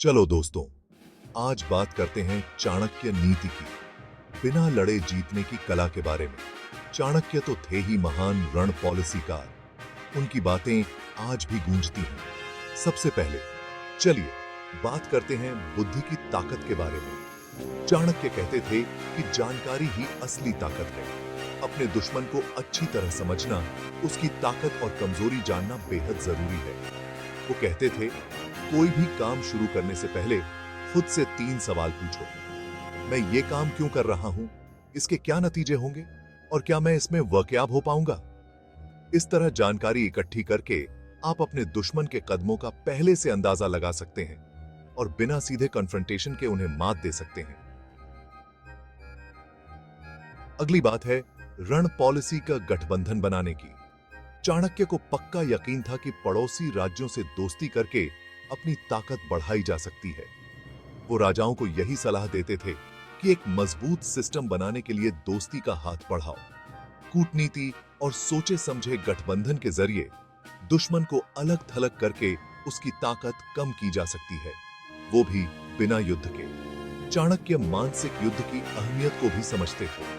चलो दोस्तों, आज बात करते हैं चाणक्य नीति की, बिना लड़े जीतने की कला के बारे में। चाणक्य तो थे ही महान रण पॉलिसीकार, उनकी बातें आज भी गूंजती हैं। सबसे पहले चलिए बात करते हैं बुद्धि की ताकत के बारे में। चाणक्य कहते थे कि जानकारी ही असली ताकत है। अपने दुश्मन को अच्छी तरह समझना, उसकी ताकत और कमजोरी जानना बेहद जरूरी है। वो कहते थे, कोई भी काम शुरू करने से पहले खुद से 3 सवाल पूछो। मैं ये काम क्यों कर रहा हूं? इसके क्या नतीजे होंगे? और क्या मैं इसमें वाकयाब हो पाऊंगा? इस तरह जानकारी इकट्ठी करके आप अपने दुश्मन के कदमों का पहले से अंदाजा लगा सकते हैं और बिना सीधे कन्फ्रंटेशन के उन्हें मात दे सकते हैं। अगली बात है रण पॉलिसी का गठबंधन बनाने की। चाणक्य को पक्का यकीन था कि पड़ोसी राज्यों से दोस्ती करके अपनी ताकत बढ़ाई जा सकती है। वो राजाओं को यही सलाह देते थे कि एक मजबूत सिस्टम बनाने के लिए दोस्ती का हाथ बढ़ाओ। कूटनीति और सोचे समझे गठबंधन के जरिए दुश्मन को अलग थलग करके उसकी ताकत कम की जा सकती है, वो भी बिना युद्ध के। चाणक्य मानसिक युद्ध की अहमियत को भी समझते थे।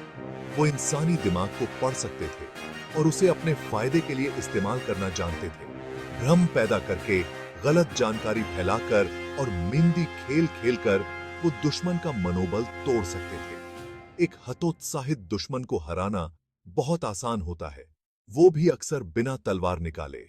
वो इंसानी दिमाग को पढ़ सकते थे और उसे अपने फायदे के लिए इस्तेमाल करना जानते थे। भ्रम पैदा करके, गलत जानकारी फैलाकर और मेहंदी खेल खेलकर वो दुश्मन का मनोबल तोड़ सकते थे। एक हतोत्साहित दुश्मन को हराना बहुत आसान होता है, वो भी अक्सर बिना तलवार निकाले।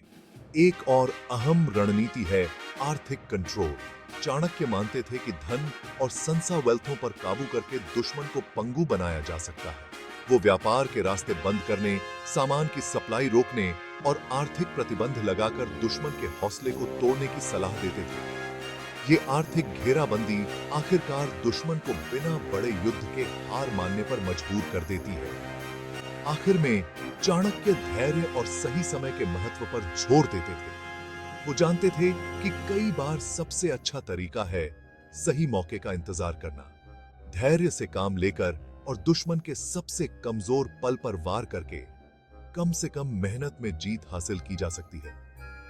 एक और अहम रणनीति है आर्थिक कंट्रोल। चाणक्य मानते थे कि धन और संसा वेल्थों पर काबू करके दुश्मन को पंगु बनाया जा सकता है। वो व्यापार के रास्ते बंद करने, सामान की सप्लाई रोकने और आर्थिक प्रतिबंध लगाकर दुश्मन के हौसले को तोड़ने की सलाह देते थे। ये आर्थिक घेराबंदी आखिरकार दुश्मन को बिना बड़े युद्ध के हार मानने पर मजबूर कर देती है। आखिर में चाणक्य धैर्य और सही समय के महत्व पर जोर देते थे। वो जानते थे कि कई बार सबसे अच्छा तरीका है सही मौके का इंतजार करना। धैर्य से काम लेकर और दुश्मन के सबसे कमजोर पल पर वार करके कम से कम मेहनत में जीत हासिल की जा सकती है।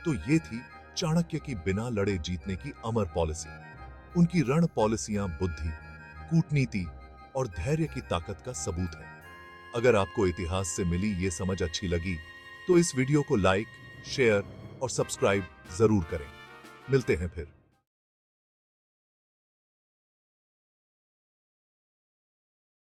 तो ये थी चाणक्य की बिना लड़े जीतने की अमर पॉलिसी। उनकी रण पॉलिसियां बुद्धि, कूटनीति और धैर्य की ताकत का सबूत है। अगर आपको इतिहास से मिली ये समझ अच्छी लगी तो इस वीडियो को लाइक, शेयर और सब्सक्राइब जरूर करें। मिलते हैं फिर।